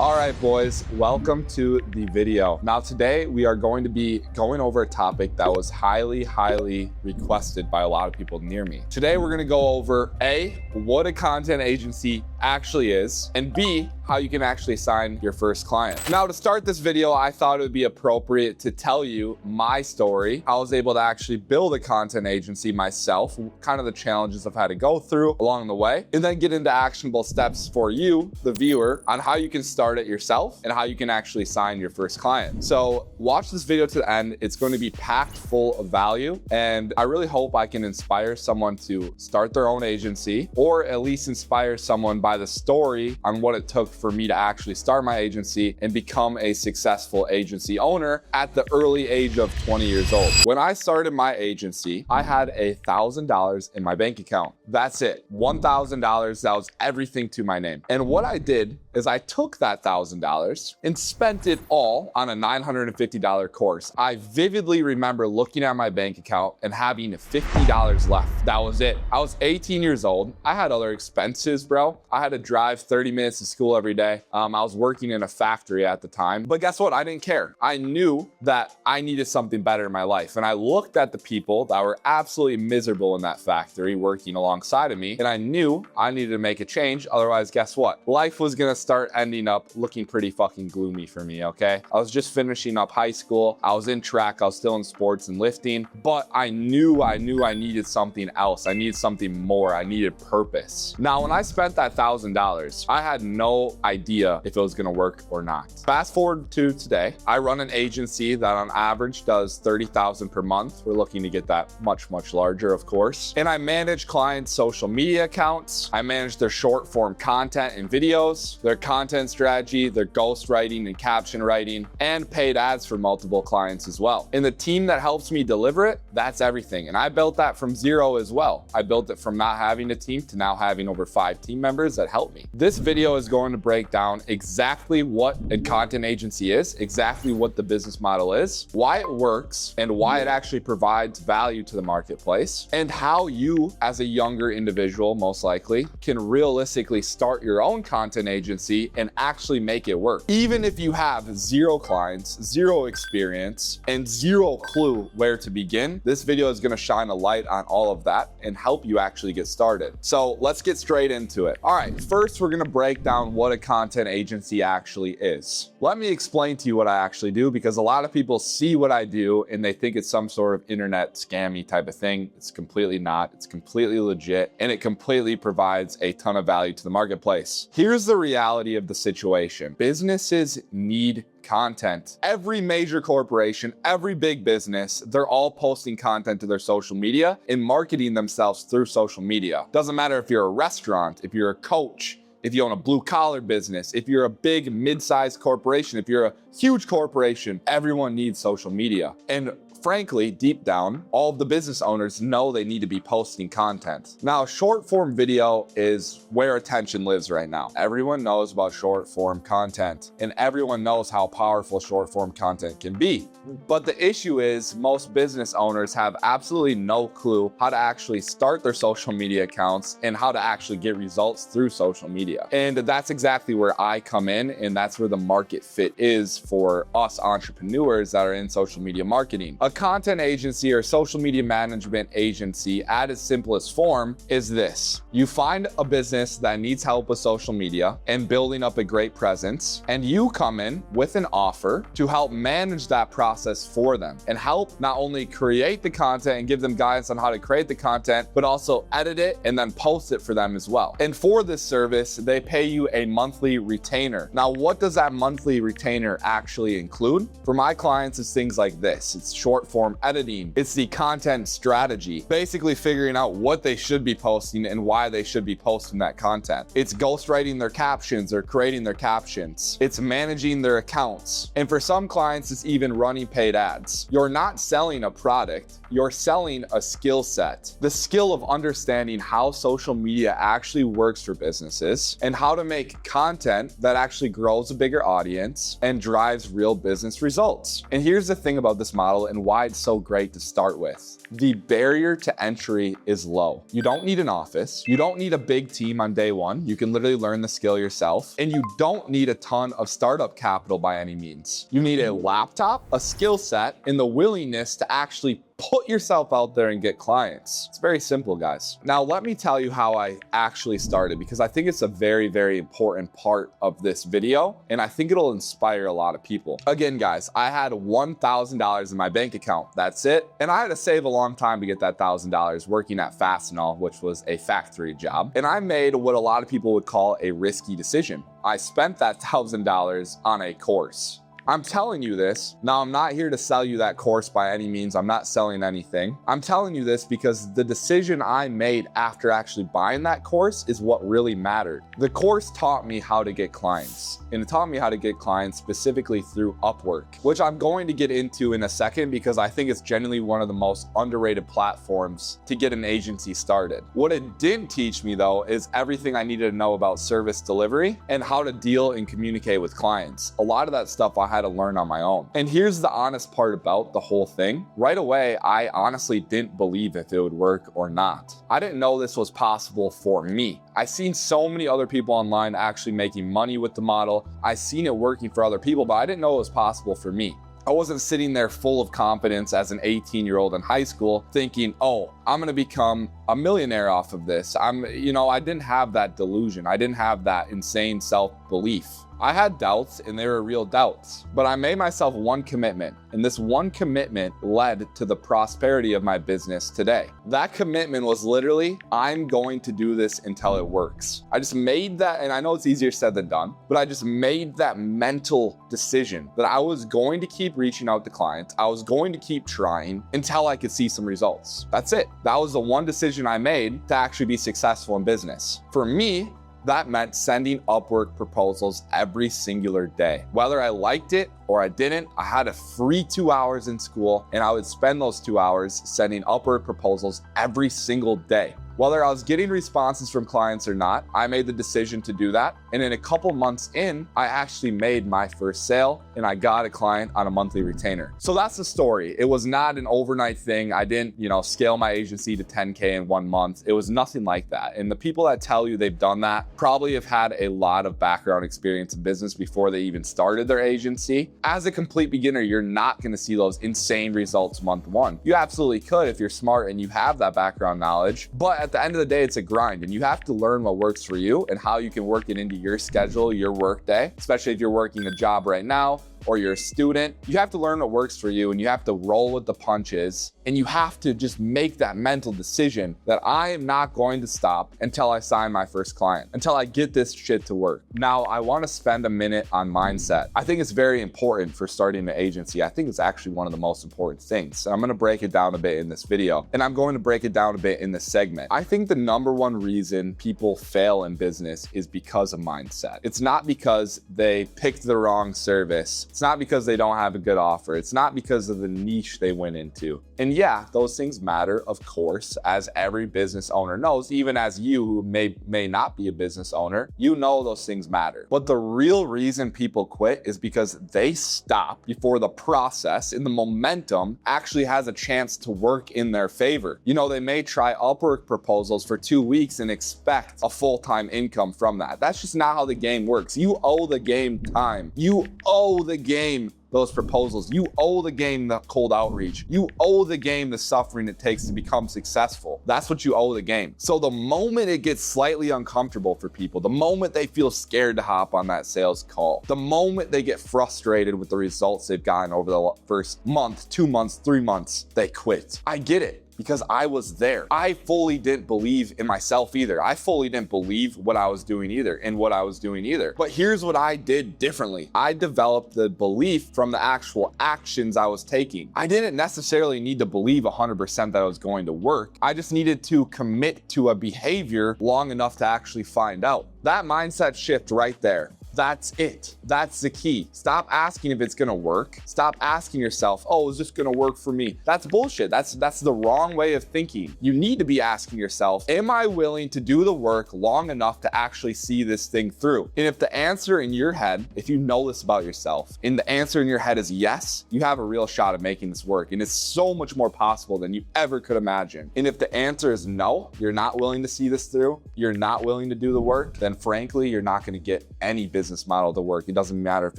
All right, boys, welcome to the video. Now, today we are going to be going over a topic that was highly requested by a lot of people near me. Today, we're going to go over A, what a content agency actually is, and B, how you can actually sign your first client. Now, to start this video, I thought it would be appropriate to tell you my story. I was able to actually build a content agency myself, kind of the challenges I've had to go through along the way, and then get into actionable steps for you, the viewer, on how you can start it yourself and how you can actually sign your first client. So watch this video to the end. It's going to be packed full of value, and I really hope I can inspire someone to start their own agency, or at least inspire someone by the story on what it took for me to actually start my agency and become a successful agency owner at the early age of 20 years old. When I started my agency, I had $1,000 in my bank account. That's it. $1,000. That was everything to my name. And what I did is I took that $1,000 and spent it all on a $950 course. I vividly remember looking at my bank account and having $50 left. That was it. I was 18 years old. I had other expenses, bro. I had to drive 30 minutes to school every day. I was working in a factory at the time, but guess what? I didn't care. I knew that I needed something better in my life. And I looked at the people that were absolutely miserable in that factory working alongside of me. And I knew I needed to make a change. Otherwise, guess what? Life was going to start ending up looking pretty fucking gloomy for me, okay? I was just finishing up high school. I was in track. I was still in sports and lifting, but I knew I needed something else. I needed something more. I needed purpose. Now, when I spent that $1,000, I had no idea if it was gonna work or not. Fast forward to today, I run an agency that on average does $30,000 per month. We're looking to get that much larger, of course. And I manage clients' social media accounts. I manage their short form content and videos, their content strategy, their ghostwriting and caption writing, and paid ads for multiple clients as well. And the team that helps me deliver it, that's everything. And I built that from zero as well. I built it from not having a team to now having over 5 team members that help me. This video is going to break down exactly what a content agency is, exactly what the business model is, why it works, and why it actually provides value to the marketplace, and how you, as a younger individual, most likely, can realistically start your own content agency and actually make it work. Even if you have 0 clients, 0 experience, and 0 clue where to begin, this video is going to shine a light on all of that and help you actually get started. So let's get straight into it. All right, first we're going to break down what a content agency actually is. Let me explain to you what I actually do, because a lot of people see what I do and they think it's some sort of internet scammy type of thing. It's completely not. It's completely legit, and it completely provides a ton of value to the marketplace. Here's the reality of the situation. Businesses need content. Every major corporation, every big business, they're all posting content to their social media and marketing themselves through social media. Doesn't matter if you're a restaurant, if you're a coach, if you own a blue collar business, if you're a big mid-sized corporation, if you're a huge corporation, everyone needs social media. And frankly, deep down, all of the business owners know they need to be posting content. Now, short form video is where attention lives right now. Everyone knows about short form content, and everyone knows how powerful short form content can be. But the issue is most business owners have absolutely no clue how to actually start their social media accounts and how to actually get results through social media. And that's exactly where I come in, and that's where the market fit is for us entrepreneurs that are in social media marketing. A content agency or social media management agency at its simplest form is this. You find a business that needs help with social media and building up a great presence, and you come in with an offer to help manage that process for them and help not only create the content and give them guidance on how to create the content, but also edit it and then post it for them as well. And for this service, they pay you a monthly retainer. Now, what does that monthly retainer actually include? For my clients, it's things like this. It's short form editing. It's the content strategy, basically figuring out what they should be posting and why they should be posting that content. It's ghostwriting their captions or creating their captions. It's managing their accounts. And for some clients, it's even running paid ads. You're not selling a product, you're selling a skill set. The skill of understanding how social media actually works for businesses and how to make content that actually grows a bigger audience and drives real business results. And here's the thing about this model and why it's so great to start with. The barrier to entry is low. You don't need an office. You don't need a big team on day one. You can literally learn the skill yourself. And you don't need a ton of startup capital by any means. You need a laptop, a skill set, and the willingness to actually put yourself out there and get clients. It's very simple, guys. Now, let me tell you how I actually started, because I think it's a very, very important part of this video, and I think it'll inspire a lot of people. Again, guys, I had $1,000 in my bank account. That's it. And I had to save a long time to get that $1,000 working at Fastenal, which was a factory job. And I made what a lot of people would call a risky decision. I spent that $1,000 on a course. I'm telling you this. Now, I'm not here to sell you that course by any means. I'm not selling anything. I'm telling you this because the decision I made after actually buying that course is what really mattered. The course taught me how to get clients, and it taught me how to get clients specifically through Upwork, which I'm going to get into in a second because I think it's genuinely one of the most underrated platforms to get an agency started. What it didn't teach me, though, is everything I needed to know about service delivery and how to deal and communicate with clients. A lot of that stuff I had to learn on my own. And here's the honest part about the whole thing. Right away, I honestly didn't believe if it would work or not. I didn't know this was possible for me. I've seen so many other people online actually making money with the model. I've seen it working for other people, but I didn't know it was possible for me. I wasn't sitting there full of confidence as an 18-year-old in high school thinking, oh, I'm gonna become a millionaire off of this. I didn't have that delusion. I didn't have that insane self-belief. I had doubts, and they were real doubts, but I made myself one commitment, and this one commitment led to the prosperity of my business today. That commitment was literally, I'm going to do this until it works. I just made that, and I know it's easier said than done, but I just made that mental decision that I was going to keep reaching out to clients. I was going to keep trying until I could see some results. That's it. That was the one decision I made to actually be successful in business. For me, that meant sending Upwork proposals every singular day. Whether I liked it or I didn't, I had a free 2 hours in school, and I would spend those 2 hours sending Upwork proposals every single day. Whether I was getting responses from clients or not, I made the decision to do that. And in a couple months in, I actually made my first sale, and I got a client on a monthly retainer. So that's the story. It was not an overnight thing. I didn't, scale my agency to 10K in 1 month. It was nothing like that. And the people that tell you they've done that probably have had a lot of background experience in business before they even started their agency. As a complete beginner, you're not gonna see those insane results month one. You absolutely could if you're smart and you have that background knowledge, but at the end of the day, it's a grind, and you have to learn what works for you and how you can work it into your schedule, your work day, especially if you're working a job right now or you're a student. You have to learn what works for you, and you have to roll with the punches, and you have to just make that mental decision that I am not going to stop until I sign my first client, until I get this shit to work. Now, I want to spend a minute on mindset. I think it's very important for starting an agency. I think it's actually one of the most important things. So I'm going to break it down a bit in this video, and I'm going to break it down a bit in this segment. I think the number one reason people fail in business is because of mindset. It's not because they picked the wrong service. It's not because they don't have a good offer. It's not because of the niche they went into. And yeah, those things matter, of course, as every business owner knows, even as you who may not be a business owner, you know those things matter. But the real reason people quit is because they stop before the process and the momentum actually has a chance to work in their favor. They may try Upwork proposals for 2 weeks and expect a full-time income from that. That's just not how the game works. You owe the game time. You owe the game those proposals. You owe the game the cold outreach. You owe the game the suffering it takes to become successful. That's what you owe the game. So the moment it gets slightly uncomfortable for people, the moment they feel scared to hop on that sales call, the moment they get frustrated with the results they've gotten over the first month, 2 months, 3 months, they quit. I get it, because I was there. I fully didn't believe in myself either. I fully didn't believe what I was doing either. But here's what I did differently. I developed the belief from the actual actions I was taking. I didn't necessarily need to believe 100% that it was going to work. I just needed to commit to a behavior long enough to actually find out. That mindset shift right there That's it. That's the key. Stop asking if it's gonna work. Stop asking yourself, oh, is this gonna work for me? That's bullshit. That's the wrong way of thinking. You need to be asking yourself, am I willing to do the work long enough to actually see this thing through? And if the answer in your head, if you know this about yourself, and the answer in your head is yes, you have a real shot at making this work. And it's so much more possible than you ever could imagine. And if the answer is no, you're not willing to see this through, you're not willing to do the work, then frankly, you're not gonna get any business model to work. It doesn't matter if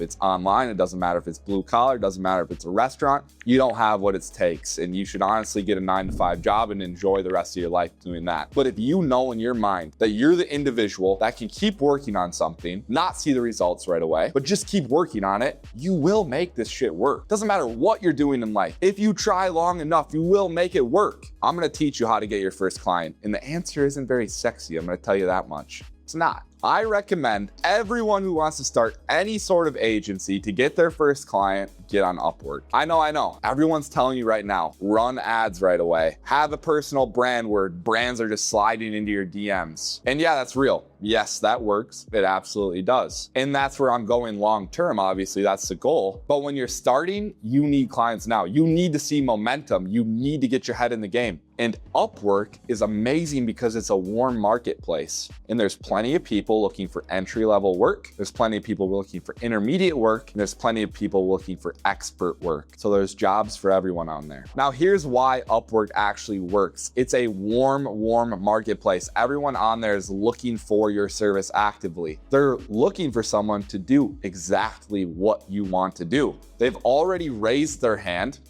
it's online, it doesn't matter if it's blue collar, it doesn't matter if it's a restaurant. You don't have what it takes, and you should honestly get a 9-to-5 job and enjoy the rest of your life doing that. But if you know in your mind that you're the individual that can keep working on something, not see the results right away, but just keep working on it, you will make this shit work. Doesn't matter what you're doing in life. If you try long enough, you will make it work. I'm gonna teach you how to get your first client, and the answer isn't very sexy. I'm gonna tell you that much. It's not. I recommend everyone who wants to start any sort of agency to get their first client, get on Upwork. I know. Everyone's telling you right now, run ads right away. Have a personal brand where brands are just sliding into your DMs. And yeah, that's real. Yes, that works. It absolutely does. And that's where I'm going long term. Obviously, that's the goal. But when you're starting, you need clients now. You need to see momentum. You need to get your head in the game. And Upwork is amazing because it's a warm marketplace. And there's plenty of people looking for entry-level work. There's plenty of people looking for intermediate work. And there's plenty of people looking for expert work. So there's jobs for everyone on there. Now, here's why Upwork actually works. It's a warm marketplace. Everyone on there is looking for your service actively. They're looking for someone to do exactly what you want to do. They've already raised their hand.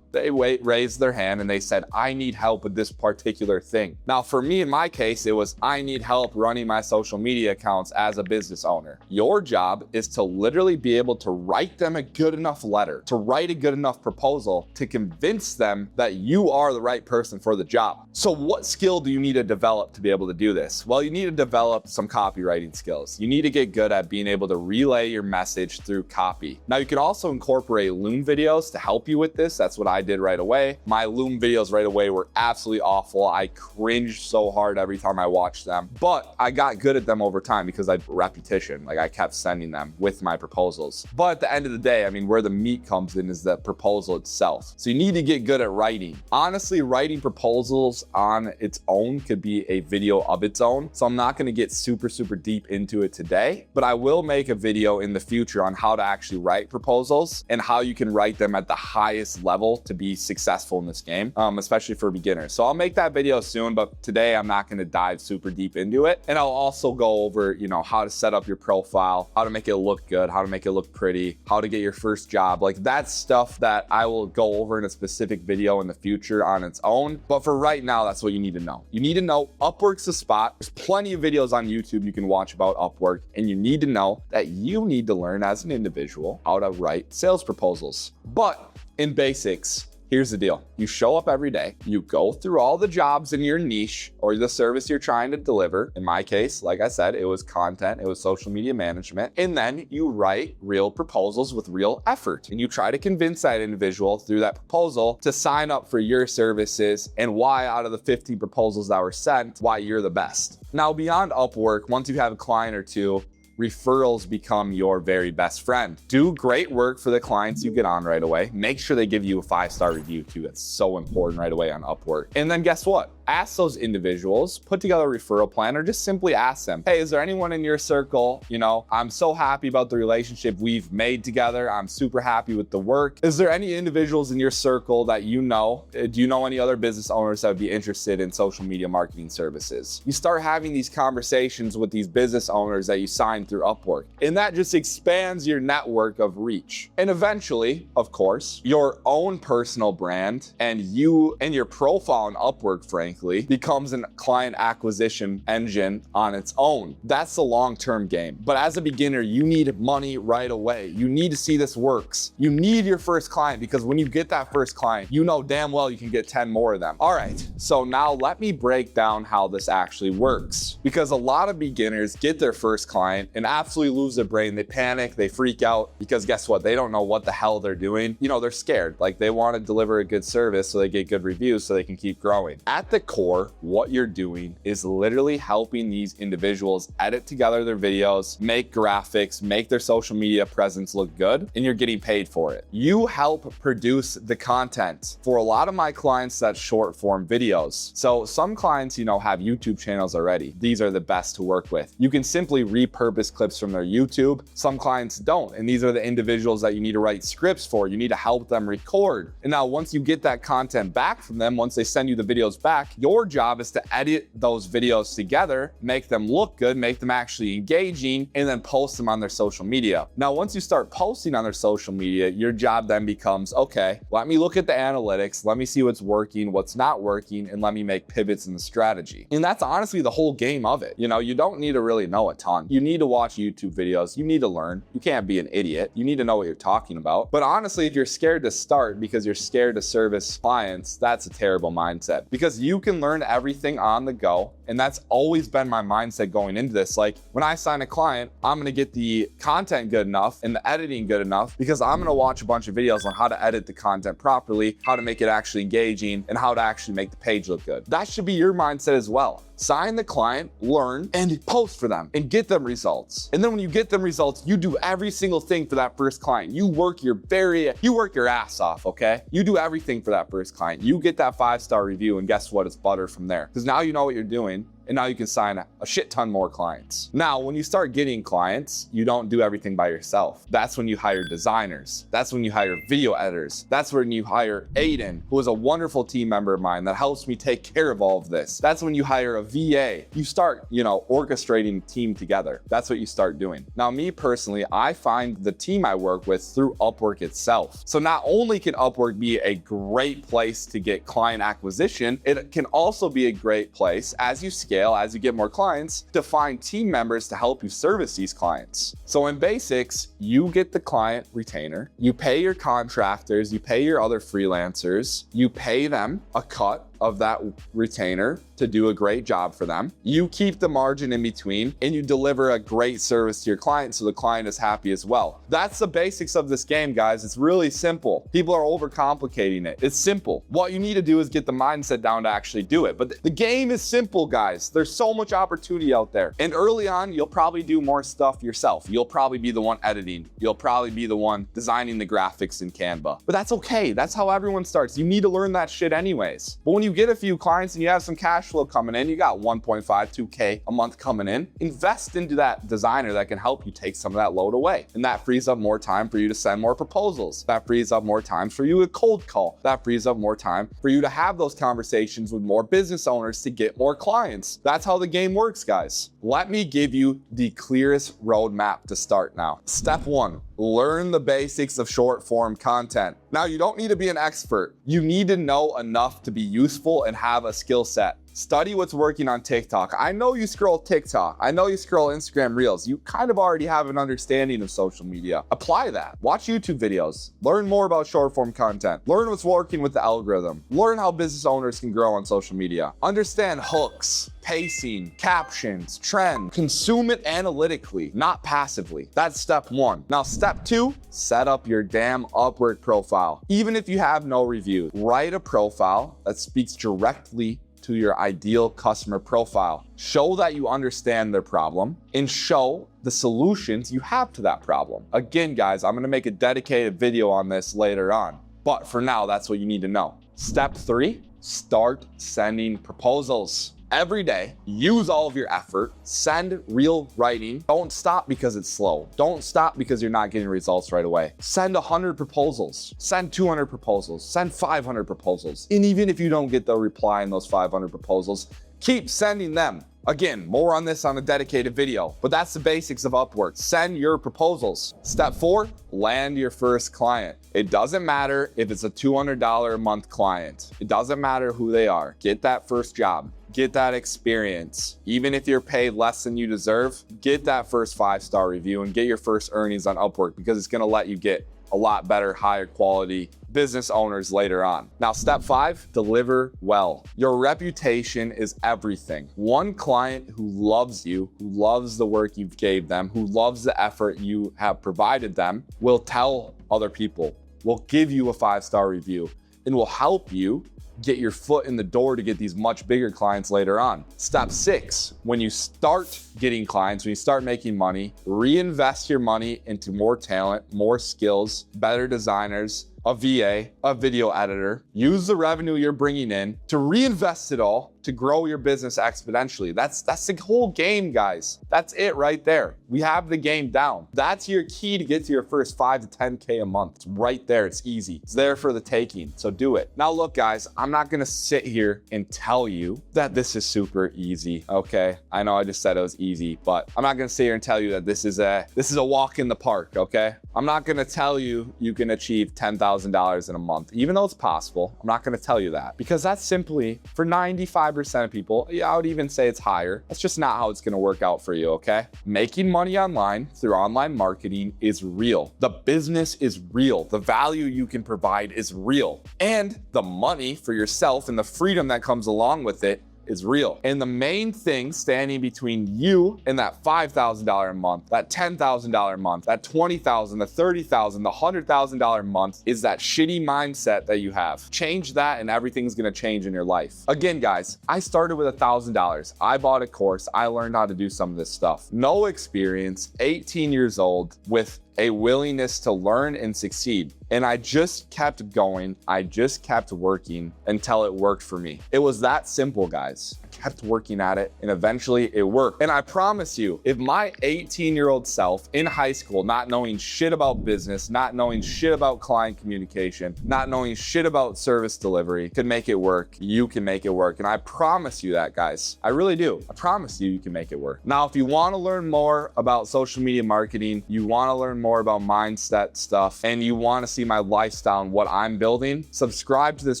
They raised their hand and they said, I need help with this particular thing. Now, for me, in my case, it was, I need help running my social media accounts as a business owner. Your job is to literally be able to write them a good enough letter, to write a good enough proposal to convince them that you are the right person for the job. So what skill do you need to develop to be able to do this? Well, you need to develop some copywriting skills. You need to get good at being able to relay your message through copy. Now, you can also incorporate Loom videos to help you with this. That's what I did right away. My Loom videos right away were absolutely awful. I cringed so hard every time I watched them, but I got good at them over time because I repetition. Like, I kept sending them with my proposals. But at the end of the day, I mean, where the meat comes in is the proposal itself. So you need to get good at writing. Honestly, writing proposals on its own could be a video of its own. So I'm not going to get super deep into it today, but I will make a video in the future on how to actually write proposals and how you can write them at the highest level to be successful in this game, especially for beginners. So I'll make that video soon, but today I'm not going to dive super deep into it. And I'll also go over, how to set up your profile, how to make it look good, how to make it look pretty, how to get your first job. Like, that's stuff that I will go over in a specific video in the future on its own. But for right now, that's what you need to know. You need to know Upwork's the spot. There's plenty of videos on YouTube you can watch about Upwork, and you need to know that you need to learn as an individual how to write sales proposals. But in basics, here's the deal. You show up every day, you go through all the jobs in your niche or the service you're trying to deliver. In my case, like I said, it was content, it was social media management. And then you write real proposals with real effort. And you try to convince that individual through that proposal to sign up for your services and why out of the 50 proposals that were sent, why you're the best. Now, beyond Upwork, once you have a client or two, referrals become your very best friend. Do great work for the clients you get on right away. Make sure they give you a 5-star review too. That's so important right away on Upwork. And then guess what? Ask those individuals, put together a referral plan, or just simply ask them, hey, is there anyone in your circle? I'm so happy about the relationship we've made together. I'm super happy with the work. Is there any individuals in your circle that you know? Do you know any other business owners that would be interested in social media marketing services? You start having these conversations with these business owners that you sign through Upwork, and that just expands your network of reach. And eventually, of course, your own personal brand and you and your profile on Upwork, frankly, becomes a client acquisition engine on its own. That's the long-term game. But as a beginner, you need money right away. You need to see this works. You need your first client, because when you get that first client, you know damn well you can get 10 more of them. All right, so now let me break down how this actually works, because a lot of beginners get their first client and absolutely lose their brain. They panic, they freak out, because guess what? They don't know what the hell they're doing. They're scared. Like, they want to deliver a good service so they get good reviews so they can keep growing. At the core, what you're doing is literally helping these individuals edit together their videos, make graphics, make their social media presence look good, and you're getting paid for it. You help produce the content. For a lot of my clients, that's short form videos. So some clients, have YouTube channels already. These are the best to work with. You can simply repurpose clips from their YouTube. Some clients don't, and these are the individuals that you need to write scripts for. You need to help them record. And now once you get that content back from them, once they send you the videos back, your job is to edit those videos together, make them look good, make them actually engaging, and then post them on their social media. Now, once you start posting on their social media, your job then becomes, okay, let me look at the analytics, let me see what's working, what's not working, and let me make pivots in the strategy. And that's honestly the whole game of it. You don't need to really know a ton. You need to watch YouTube videos. You need to learn. You can't be an idiot. You need to know what you're talking about. But honestly, if you're scared to start because you're scared to service clients, that's a terrible mindset, because you can learn everything on the go. And that's always been my mindset going into this. Like, when I sign a client, I'm gonna get the content good enough and the editing good enough, because I'm gonna watch a bunch of videos on how to edit the content properly, how to make it actually engaging, and how to actually make the page look good. That should be your mindset as well. Sign the client, learn, and post for them and get them results. And then when you get them results, you do every single thing for that first client. You work your ass off, okay? You do everything for that first client. You get that 5-star review, and guess what? It's butter from there. Because now you know what you're doing. And now you can sign a shit ton more clients. Now, when you start getting clients, you don't do everything by yourself. That's when you hire designers. That's when you hire video editors. That's when you hire Aiden, who is a wonderful team member of mine that helps me take care of all of this. That's when you hire a VA. You start, orchestrating the team together. That's what you start doing. Now, me personally, I find the team I work with through Upwork itself. So not only can Upwork be a great place to get client acquisition, it can also be a great place as you scale, as you get more clients, to find team members to help you service these clients. So in basics, you get the client retainer, you pay your contractors, you pay your other freelancers, you pay them a cut of that retainer to do a great job for them. You keep the margin in between, and you deliver a great service to your client so the client is happy as well. That's the basics of this game, guys. It's really simple. People are overcomplicating it. It's simple. What you need to do is get the mindset down to actually do it. But the game is simple, guys. There's so much opportunity out there. And early on, you'll probably do more stuff yourself. You'll probably be the one editing. You'll probably be the one designing the graphics in Canva. But that's okay. That's how everyone starts. You need to learn that shit anyways. But when you get a few clients and you have some cash flow coming in, you got 1.5, 2K a month coming in, invest into that designer that can help you take some of that load away. And that frees up more time for you to send more proposals. That frees up more time for you to cold call. That frees up more time for you to have those conversations with more business owners to get more clients. That's how the game works, guys. Let me give you the clearest roadmap to start now. Step 1, learn the basics of short form content. Now, you don't need to be an expert. You need to know enough to be useful and have a skill set. Study what's working on TikTok. I know you scroll TikTok. I know you scroll Instagram Reels. You kind of already have an understanding of social media. Apply that. Watch YouTube videos. Learn more about short form content. Learn what's working with the algorithm. Learn how business owners can grow on social media. Understand hooks, pacing, captions, trend. Consume it analytically, not passively. That's step 1. Now, step 2, set up your damn Upwork profile. Even if you have no reviews, write a profile that speaks directly to your ideal customer profile. Show that you understand their problem and show the solutions you have to that problem. Again, guys, I'm gonna make a dedicated video on this later on, but for now, that's what you need to know. Step 3, start sending proposals. Every day, use all of your effort, send real writing. Don't stop because it's slow. Don't stop because you're not getting results right away. Send 100 proposals, send 200 proposals, send 500 proposals. And even if you don't get the reply in those 500 proposals, keep sending them. Again, more on this on a dedicated video, but that's the basics of Upwork. Send your proposals. Step 4, land your first client. It doesn't matter if it's a $200 a month client. It doesn't matter who they are. Get that first job. Get that experience. Even if you're paid less than you deserve, get that first 5-star review and get your first earnings on Upwork, because it's gonna let you get a lot better, higher quality business owners later on. Now, step 5, deliver well. Your reputation is everything. One client who loves you, who loves the work you've gave them, who loves the effort you have provided them, will tell other people, will give you a 5-star review, and will help you get your foot in the door to get these much bigger clients later on. Step 6, when you start getting clients, when you start making money, reinvest your money into more talent, more skills, better designers, a VA, a video editor. Use the revenue you're bringing in to reinvest it all to grow your business exponentially. That's the whole game, guys. That's it right there. We have the game down. That's your key to get to your first 5 to 10K a month. It's right there. It's easy. It's there for the taking. So do it. Now look, guys, I'm not gonna sit here and tell you that this is super easy, okay? I know I just said it was easy, but I'm not gonna sit here and tell you that this is a walk in the park, okay? I'm not gonna tell you you can achieve $10,000 in a month, even though it's possible. I'm not gonna tell you that, because that's simply, for 95% of people, yeah, I would even say it's higher. That's just not how it's gonna work out for you, okay? Making money online through online marketing is real. The business is real. The value you can provide is real. And the money for yourself and the freedom that comes along with it is real. And the main thing standing between you and that $5,000 a month, that $10,000 a month, that $20,000, the $30,000, the $100,000 a month is that shitty mindset that you have. Change that and everything's gonna change in your life. Again, guys, I started with $1,000. I bought a course. I learned how to do some of this stuff. No experience, 18 years old, with a willingness to learn and succeed. And I just kept going. I just kept working until it worked for me. It was that simple, guys. I kept working at it and eventually it worked. And I promise you, if my 18-year-old self in high school, not knowing shit about business, not knowing shit about client communication, not knowing shit about service delivery could make it work, you can make it work. And I promise you that, guys. I really do. I promise you, you can make it work. Now, if you want to learn more about social media marketing, you want to learn more about mindset stuff, and you want to see my lifestyle and what I'm building, subscribe to this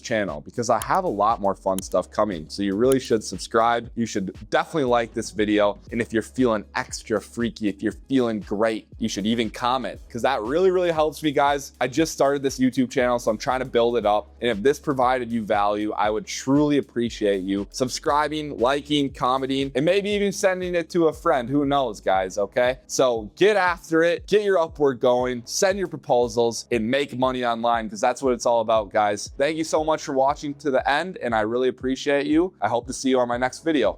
channel because I have a lot more fun stuff coming. So you really should subscribe. You should definitely like this video. And if you're feeling extra freaky, if you're feeling great, you should even comment because that really, really helps me, guys. I just started this YouTube channel, so I'm trying to build it up. And if this provided you value, I would truly appreciate you subscribing, liking, commenting, and maybe even sending it to a friend. Who knows, guys, okay? So get after it, get your Upwork going, send your proposals, and make money online because that's what it's all about, guys. Thank you so much for watching to the end, and I really appreciate you. I hope to see you on my next video.